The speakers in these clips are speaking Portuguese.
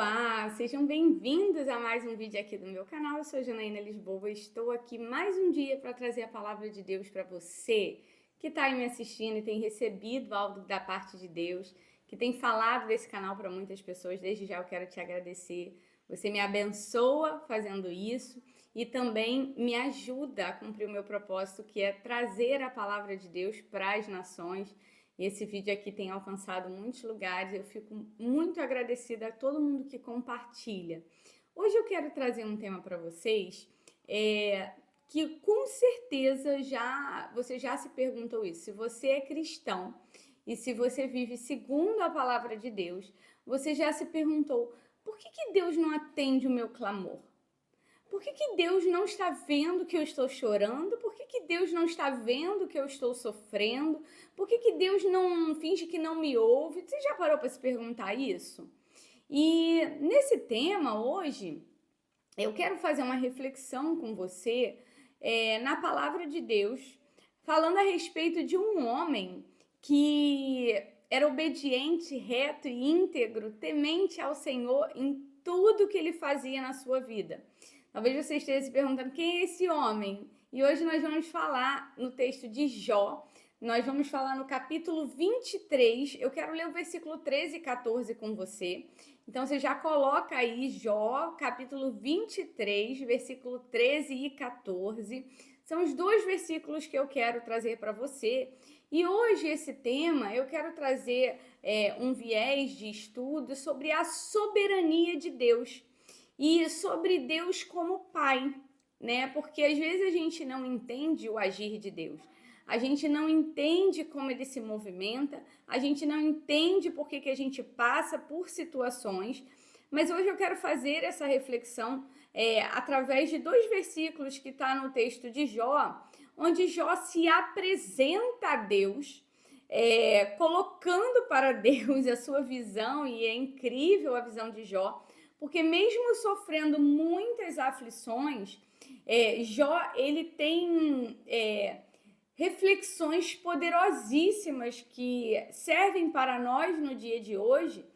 Olá, sejam bem-vindos a mais um vídeo aqui do meu canal. Eu sou Janaína Lisboa e estou aqui mais um dia para trazer a palavra de Deus para você que está aí me assistindo e tem recebido algo da parte de Deus, que tem falado desse canal para muitas pessoas. Desde já eu quero te agradecer. Você me abençoa fazendo isso e também me ajuda a cumprir o meu propósito, que é trazer a palavra de Deus para as nações. Esse vídeo aqui tem alcançado muitos lugares, eu fico muito agradecida a todo mundo que compartilha. Hoje eu quero trazer um tema para vocês, que com certeza você já se perguntou isso. Se você é cristão e se você vive segundo a palavra de Deus, você já se perguntou, por que Deus não atende o meu clamor? Por que Deus não está vendo que eu estou chorando? Por que Deus não está vendo que eu estou sofrendo? Por que Deus não finge que não me ouve? Você já parou para se perguntar isso? E nesse tema hoje, eu quero fazer uma reflexão com você na palavra de Deus, falando a respeito de um homem que era obediente, reto e íntegro, temente ao Senhor em tudo que ele fazia na sua vida. Talvez você esteja se perguntando quem é esse homem? E hoje nós vamos falar no texto de Jó. Nós vamos falar no capítulo 23. Eu quero ler o versículo 13 e 14 com você. Então você já coloca aí Jó, capítulo 23, versículo 13 e 14. São os dois versículos que eu quero trazer para você. E hoje esse tema eu quero trazer um viés de estudo sobre a soberania de Deus. E sobre Deus como Pai, né? Porque às vezes a gente não entende o agir de Deus. A gente não entende como ele se movimenta, a gente não entende por que a gente passa por situações. Mas hoje eu quero fazer essa reflexão através de dois versículos que está no texto de Jó, onde Jó se apresenta a Deus, colocando para Deus a sua visão, e é incrível a visão de Jó, porque mesmo sofrendo muitas aflições, Jó ele tem reflexões poderosíssimas que servem para nós no dia de hoje,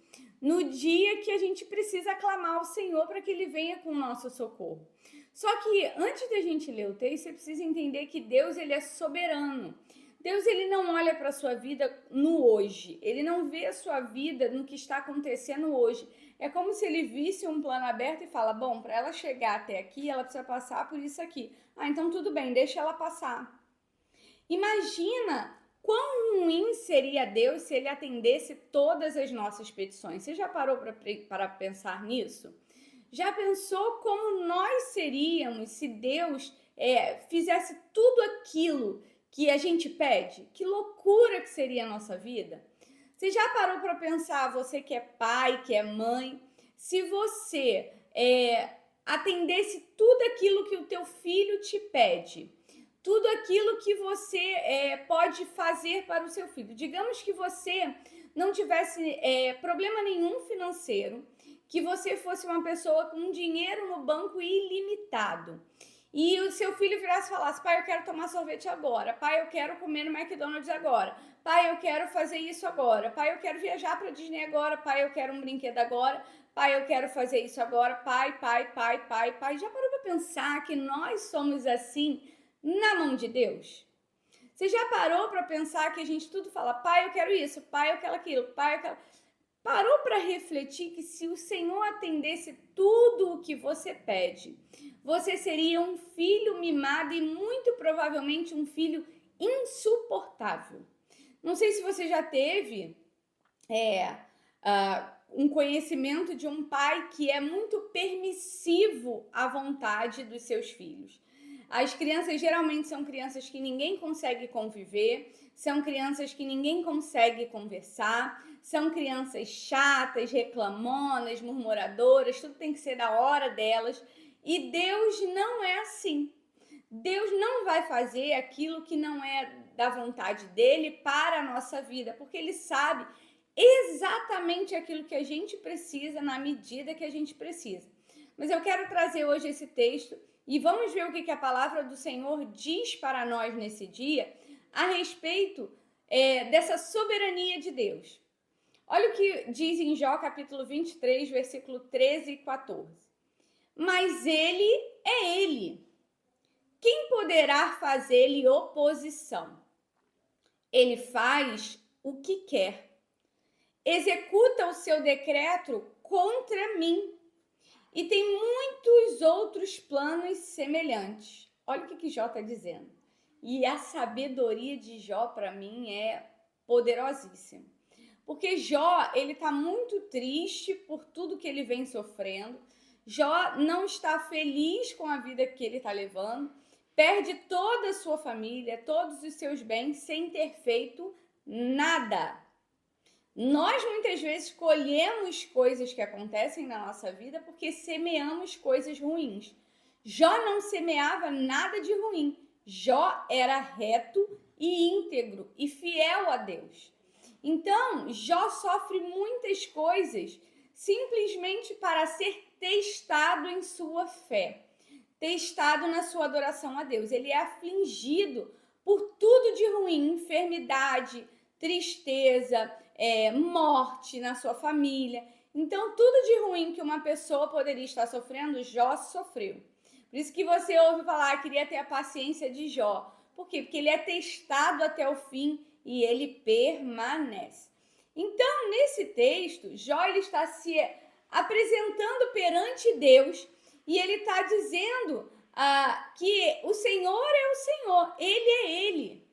no dia que a gente precisa clamar ao Senhor para que Ele venha com o nosso socorro. Só que antes da gente ler o texto, você precisa entender que Deus ele é soberano. Deus ele não olha para a sua vida no hoje, ele não vê a sua vida no que está acontecendo hoje. É como se ele visse um plano aberto e fala, bom, para ela chegar até aqui, ela precisa passar por isso aqui. Ah, então tudo bem, deixa ela passar. Imagina quão ruim seria Deus se ele atendesse todas as nossas petições. Você já parou para pensar nisso? Já pensou como nós seríamos se Deus fizesse tudo aquilo que a gente pede? Que loucura que seria a nossa vida? Você já parou para pensar, você que é pai, que é mãe, se você atendesse tudo aquilo que o teu filho te pede, tudo aquilo que você pode fazer para o seu filho. Digamos que você não tivesse problema nenhum financeiro, que você fosse uma pessoa com dinheiro no banco ilimitado. E o seu filho virasse e falasse, pai, eu quero tomar sorvete agora. Pai, eu quero comer no McDonald's agora. Pai, eu quero fazer isso agora. Pai, eu quero viajar para Disney agora. Pai, eu quero um brinquedo agora. Pai, eu quero fazer isso agora. Pai. Já parou para pensar que nós somos assim na mão de Deus? Você já parou para pensar que a gente tudo fala, pai, eu quero isso, pai, eu quero aquilo, pai, eu quero... Parou para refletir que se o Senhor atendesse tudo o que você pede, você seria um filho mimado e muito provavelmente um filho insuportável. Não sei se você já teve um conhecimento de um pai que é muito permissivo à vontade dos seus filhos. As crianças geralmente são crianças que ninguém consegue conviver, são crianças que ninguém consegue conversar, são crianças chatas, reclamonas, murmuradoras, tudo tem que ser da hora delas. E Deus não é assim. Deus não vai fazer aquilo que não é da vontade dele para a nossa vida, porque ele sabe exatamente aquilo que a gente precisa na medida que a gente precisa. Mas eu quero trazer hoje esse texto e vamos ver o que a palavra do Senhor diz para nós nesse dia a respeito dessa soberania de Deus. Olha o que diz em Jó, capítulo 23, versículo 13 e 14. Mas ele é ele. Quem poderá fazer-lhe oposição? Ele faz o que quer. Executa o seu decreto contra mim. E tem muitos outros planos semelhantes. Olha o que Jó está dizendo. E a sabedoria de Jó, para mim, é poderosíssima. Porque Jó, ele está muito triste por tudo que ele vem sofrendo. Jó não está feliz com a vida que ele está levando. Perde toda a sua família, todos os seus bens, sem ter feito nada. Nós, muitas vezes, colhemos coisas que acontecem na nossa vida porque semeamos coisas ruins. Jó não semeava nada de ruim. Jó era reto e íntegro e fiel a Deus. Então, Jó sofre muitas coisas simplesmente para ser testado em sua fé, testado na sua adoração a Deus. Ele é afligido por tudo de ruim, enfermidade, tristeza, morte na sua família. Então, tudo de ruim que uma pessoa poderia estar sofrendo, Jó sofreu. Por isso que você ouve falar, queria ter a paciência de Jó. Por quê? Porque ele é testado até o fim e ele permanece. Então, nesse texto, Jó ele está se apresentando perante Deus e ele está dizendo que o Senhor é o Senhor, ele é ele.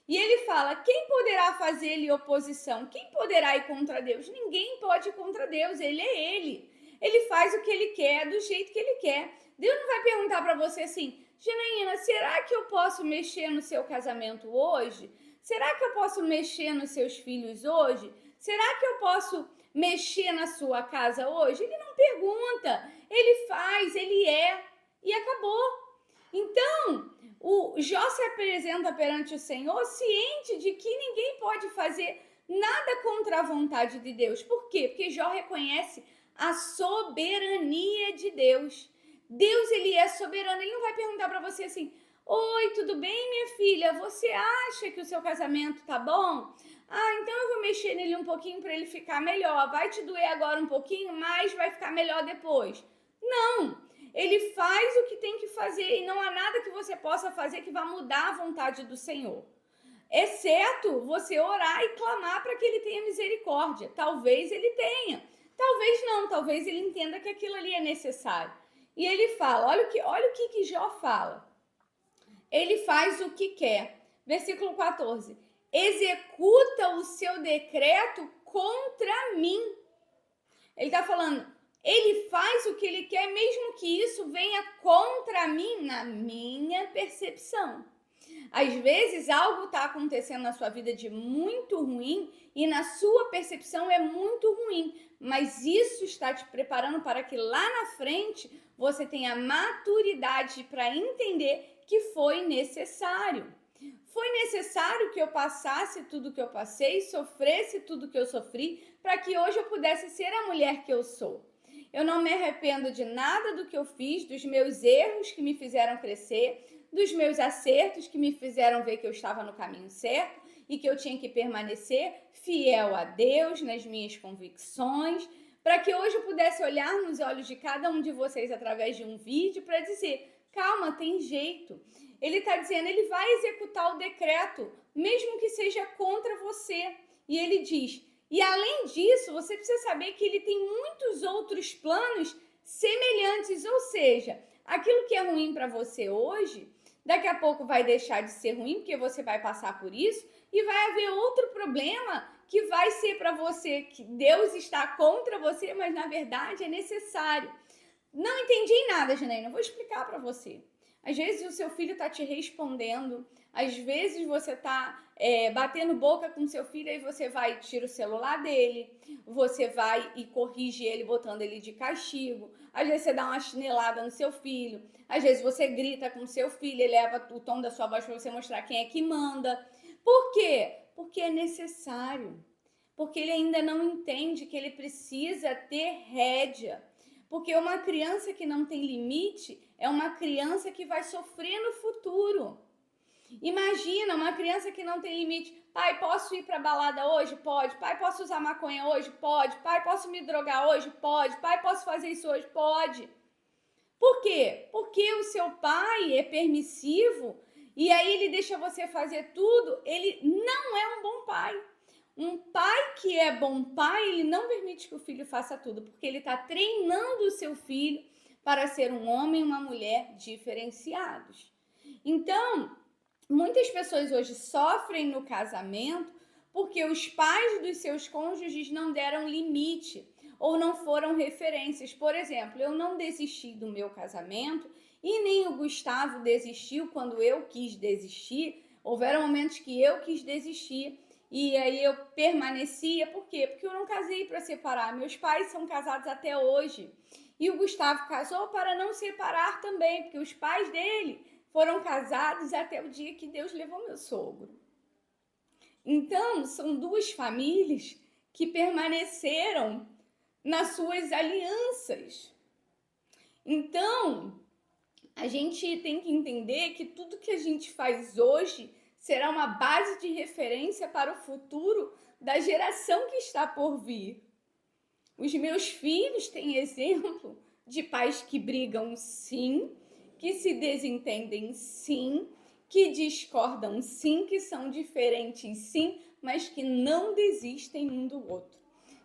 E ele fala, quem poderá fazer-lhe oposição? Quem poderá ir contra Deus? Ninguém pode ir contra Deus, ele é ele. Ele faz o que ele quer, do jeito que ele quer. Deus não vai perguntar para você assim, Janaína, será que eu posso mexer no seu casamento hoje? Será que eu posso mexer nos seus filhos hoje? Será que eu posso mexer na sua casa hoje? Ele não pergunta, ele faz, ele é, e acabou. Então, o Jó se apresenta perante o Senhor ciente de que ninguém pode fazer nada contra a vontade de Deus. Por quê? Porque Jó reconhece a soberania de Deus. Deus, ele é soberano, ele não vai perguntar para você assim, oi, tudo bem, minha filha? Você acha que o seu casamento tá bom? Então eu vou mexer nele um pouquinho para ele ficar melhor. Vai te doer agora um pouquinho, mas vai ficar melhor depois. Não, ele faz o que tem que fazer e não há nada que você possa fazer que vá mudar a vontade do Senhor. Exceto você orar e clamar para que ele tenha misericórdia. Talvez ele tenha, talvez não, talvez ele entenda que aquilo ali é necessário. E ele fala, olha o que Jó fala. Ele faz o que quer. Versículo 14. Executa o seu decreto contra mim. Ele está falando, ele faz o que ele quer, mesmo que isso venha contra mim, na minha percepção. Às vezes, algo está acontecendo na sua vida de muito ruim e na sua percepção é muito ruim, mas isso está te preparando para que lá na frente você tenha maturidade para entender que foi necessário. Foi necessário que eu passasse tudo que eu passei, sofresse tudo que eu sofri, para que hoje eu pudesse ser a mulher que eu sou. Eu não me arrependo de nada do que eu fiz, dos meus erros que me fizeram crescer, dos meus acertos que me fizeram ver que eu estava no caminho certo e que eu tinha que permanecer fiel a Deus, nas minhas convicções, para que hoje eu pudesse olhar nos olhos de cada um de vocês através de um vídeo para dizer, calma, tem jeito. Ele está dizendo, ele vai executar o decreto, mesmo que seja contra você. E ele diz, e além disso, você precisa saber que ele tem muitos outros planos semelhantes, ou seja, aquilo que é ruim para você hoje, daqui a pouco vai deixar de ser ruim, porque você vai passar por isso, e vai haver outro problema que vai ser para você, que Deus está contra você, mas na verdade é necessário. Não entendi nada, Janaína, vou explicar para você. Às vezes o seu filho está te respondendo, às vezes você está batendo boca com seu filho e você vai tirar o celular dele, você vai e corrige ele botando ele de castigo, às vezes você dá uma chinelada no seu filho, às vezes você grita com seu filho, eleva o tom da sua voz para você mostrar quem é que manda. Por quê? Porque é necessário, porque ele ainda não entende que ele precisa ter rédea. Porque uma criança que não tem limite é uma criança que vai sofrer no futuro. Imagina uma criança que não tem limite. Pai, posso ir para balada hoje? Pode. Pai, posso usar maconha hoje? Pode. Pai, posso me drogar hoje? Pode. Pai, posso fazer isso hoje? Pode. Por quê? Porque o seu pai é permissivo e aí ele deixa você fazer tudo. Ele não é um bom pai. Um pai que é bom pai, ele não permite que o filho faça tudo, porque ele está treinando o seu filho para ser um homem e uma mulher diferenciados. Então, muitas pessoas hoje sofrem no casamento porque os pais dos seus cônjuges não deram limite ou não foram referências. Por exemplo, eu não desisti do meu casamento e nem o Gustavo desistiu quando eu quis desistir. Houveram momentos que eu quis desistir e aí eu permanecia. Por quê? Porque eu não casei para separar. Meus pais são casados até hoje. E o Gustavo casou para não separar também, porque os pais dele foram casados até o dia que Deus levou meu sogro. Então, são duas famílias que permaneceram nas suas alianças. Então, a gente tem que entender que tudo que a gente faz hoje será uma base de referência para o futuro da geração que está por vir. Os meus filhos têm exemplo de pais que brigam sim, que se desentendem sim, que discordam sim, que são diferentes sim, mas que não desistem um do outro.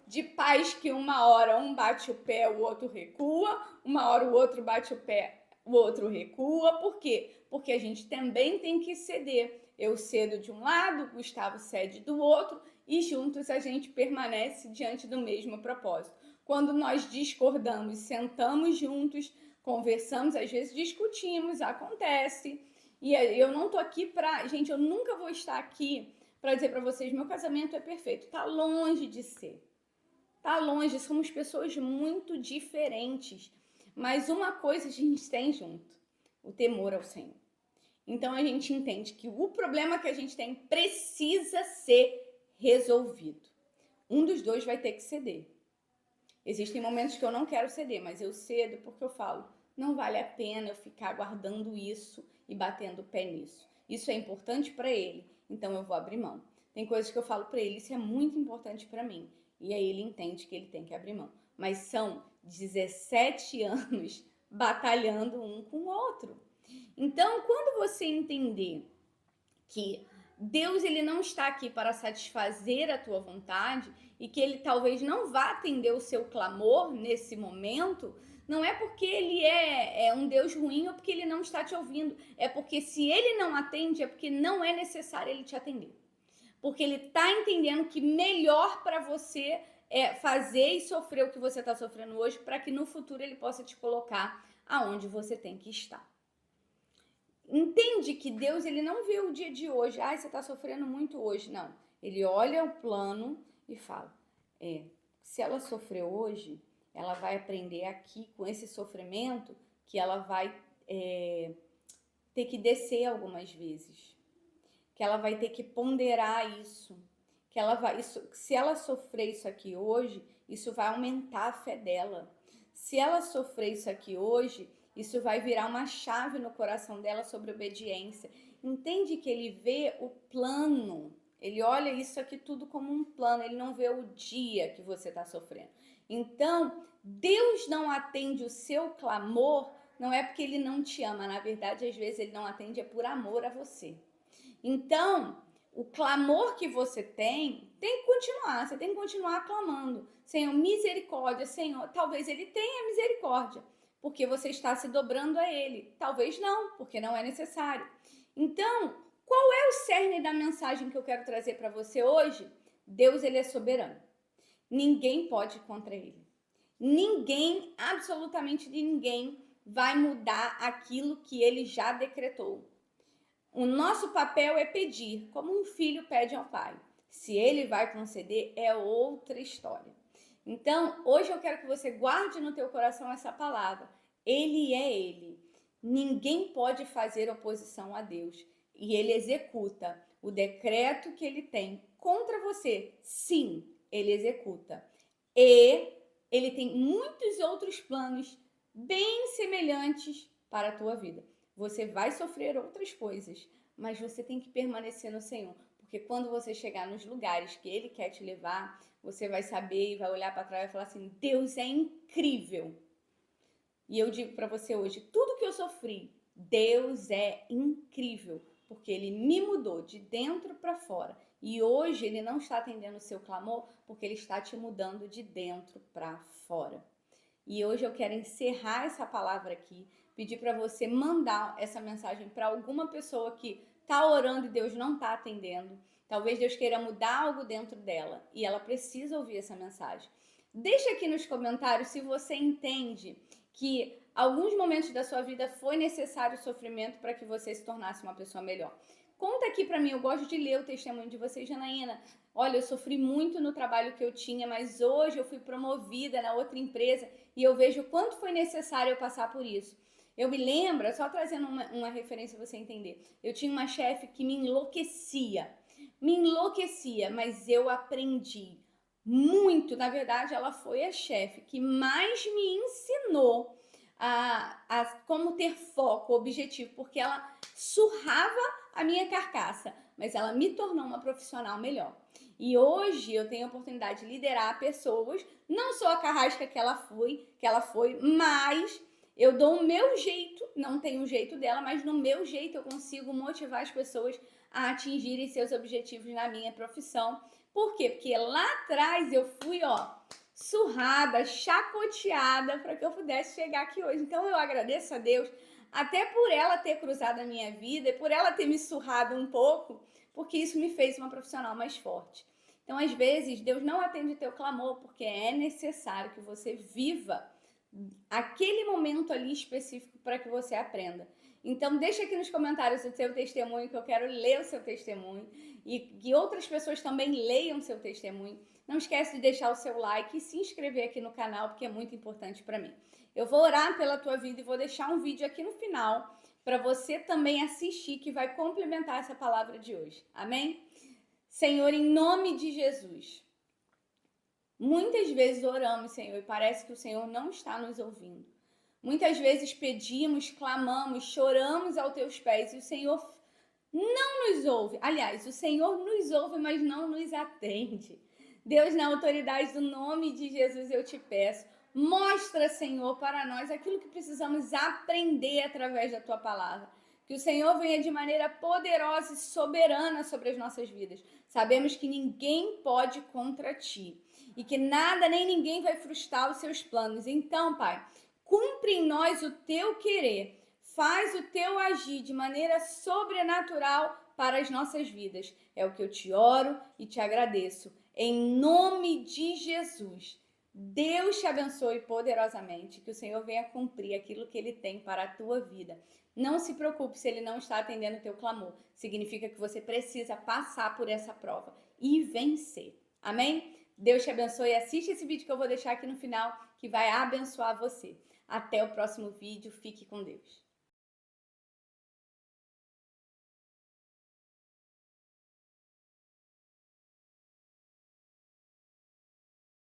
De pais que uma hora um bate o pé, o outro recua, uma hora o outro bate o pé, o outro recua. Por quê? Porque a gente também tem que ceder. Eu cedo de um lado, o Gustavo cede do outro e juntos a gente permanece diante do mesmo propósito. Quando nós discordamos, sentamos juntos, conversamos, às vezes discutimos, acontece. E eu não tô aqui pra... Gente, eu nunca vou estar aqui para dizer para vocês, meu casamento é perfeito. Tá longe de ser. Tá longe, somos pessoas muito diferentes. Mas uma coisa a gente tem junto, o temor ao Senhor. Então a gente entende que o problema que a gente tem precisa ser resolvido. Um dos dois vai ter que ceder. Existem momentos que eu não quero ceder, mas eu cedo porque eu falo, não vale a pena eu ficar guardando isso e batendo o pé nisso. Isso é importante para ele, então eu vou abrir mão. Tem coisas que eu falo para ele, isso é muito importante para mim. E aí ele entende que ele tem que abrir mão. Mas são 17 anos batalhando um com o outro. Então, quando você entender que Deus ele não está aqui para satisfazer a tua vontade e que ele talvez não vá atender o seu clamor nesse momento, não é porque ele é um Deus ruim ou porque ele não está te ouvindo. É porque se ele não atende, é porque não é necessário ele te atender. Porque ele está entendendo que melhor para você é fazer e sofrer o que você está sofrendo hoje para que no futuro ele possa te colocar aonde você tem que estar. Entende que Deus ele não vê o dia de hoje. Você está sofrendo muito hoje. Não. Ele olha o plano e fala, se ela sofreu hoje, ela vai aprender aqui com esse sofrimento que ela vai ter que descer algumas vezes. Que ela vai ter que ponderar isso. Que ela vai, se ela sofrer isso aqui hoje, isso vai aumentar a fé dela. Se ela sofrer isso aqui hoje, isso vai virar uma chave no coração dela sobre obediência. Entende que ele vê o plano. Ele olha isso aqui tudo como um plano. Ele não vê o dia que você está sofrendo. Então, Deus não atende o seu clamor, não é porque ele não te ama. Na verdade, às vezes ele não atende, é por amor a você. Então, o clamor que você tem que continuar. Você tem que continuar clamando. Senhor, misericórdia. Senhor, talvez ele tenha misericórdia, porque você está se dobrando a ele. Talvez não, porque não é necessário. Então, qual é o cerne da mensagem que eu quero trazer para você hoje? Deus, ele é soberano. Ninguém pode ir contra ele. Ninguém, absolutamente ninguém, vai mudar aquilo que ele já decretou. O nosso papel é pedir, como um filho pede ao pai. Se ele vai conceder, é outra história. Então, hoje eu quero que você guarde no teu coração essa palavra. Ele é ele. Ninguém pode fazer oposição a Deus. E ele executa o decreto que ele tem contra você. Sim, ele executa. E ele tem muitos outros planos bem semelhantes para a tua vida. Você vai sofrer outras coisas, mas você tem que permanecer no Senhor, Porque quando você chegar nos lugares que Ele quer te levar, você vai saber e vai olhar para trás e falar assim: Deus é incrível. E eu digo para você hoje, tudo que eu sofri, Deus é incrível, porque Ele me mudou de dentro para fora. E hoje Ele não está atendendo o seu clamor, porque Ele está te mudando de dentro para fora. E hoje eu quero encerrar essa palavra aqui, pedir para você mandar essa mensagem para alguma pessoa que está orando e Deus não está atendendo. Talvez Deus queira mudar algo dentro dela e ela precisa ouvir essa mensagem. Deixa aqui nos comentários se você entende que alguns momentos da sua vida foi necessário sofrimento para que você se tornasse uma pessoa melhor. Conta aqui para mim, eu gosto de ler o testemunho de vocês, Janaína. Olha, eu sofri muito no trabalho que eu tinha, mas hoje eu fui promovida na outra empresa e eu vejo o quanto foi necessário eu passar por isso. Eu me lembro, só trazendo uma referência para você entender, eu tinha uma chefe que me enlouquecia, mas eu aprendi muito. Na verdade, ela foi a chefe que mais me ensinou a como ter foco, objetivo, porque ela surrava a minha carcaça, mas ela me tornou uma profissional melhor. E hoje eu tenho a oportunidade de liderar pessoas, não sou a carrasca que ela foi, mas eu dou o meu jeito, não tenho o jeito dela, mas no meu jeito eu consigo motivar as pessoas a atingirem seus objetivos na minha profissão. Por quê? Porque lá atrás eu fui, surrada, chacoteada para que eu pudesse chegar aqui hoje. Então eu agradeço a Deus até por ela ter cruzado a minha vida e por ela ter me surrado um pouco, porque isso me fez uma profissional mais forte. Então, às vezes, Deus não atende teu clamor, porque é necessário que você viva aquele momento ali específico para que você aprenda. Então, deixa aqui nos comentários o seu testemunho, que eu quero ler o seu testemunho e que outras pessoas também leiam o seu testemunho. Não esquece de deixar o seu like e se inscrever aqui no canal, porque é muito importante para mim. Eu vou orar pela tua vida e vou deixar um vídeo aqui no final para você também assistir, que vai complementar essa palavra de hoje. Amém? Senhor, em nome de Jesus, muitas vezes oramos, Senhor, e parece que o Senhor não está nos ouvindo. Muitas vezes pedimos, clamamos, choramos aos teus pés e o Senhor não nos ouve. Aliás, o Senhor nos ouve, mas não nos atende. Deus, na autoridade do nome de Jesus, eu te peço, mostra, Senhor, para nós aquilo que precisamos aprender através da tua palavra. Que o Senhor venha de maneira poderosa e soberana sobre as nossas vidas. Sabemos que ninguém pode contra ti e que nada nem ninguém vai frustrar os seus planos. Então, Pai, cumpre em nós o teu querer, faz o teu agir de maneira sobrenatural para as nossas vidas. É o que eu te oro e te agradeço. Em nome de Jesus, Deus te abençoe poderosamente, que o Senhor venha cumprir aquilo que Ele tem para a tua vida. Não se preocupe se Ele não está atendendo o teu clamor. Significa que você precisa passar por essa prova e vencer. Amém? Deus te abençoe. Assiste esse vídeo que eu vou deixar aqui no final, que vai abençoar você. Até o próximo vídeo. Fique com Deus.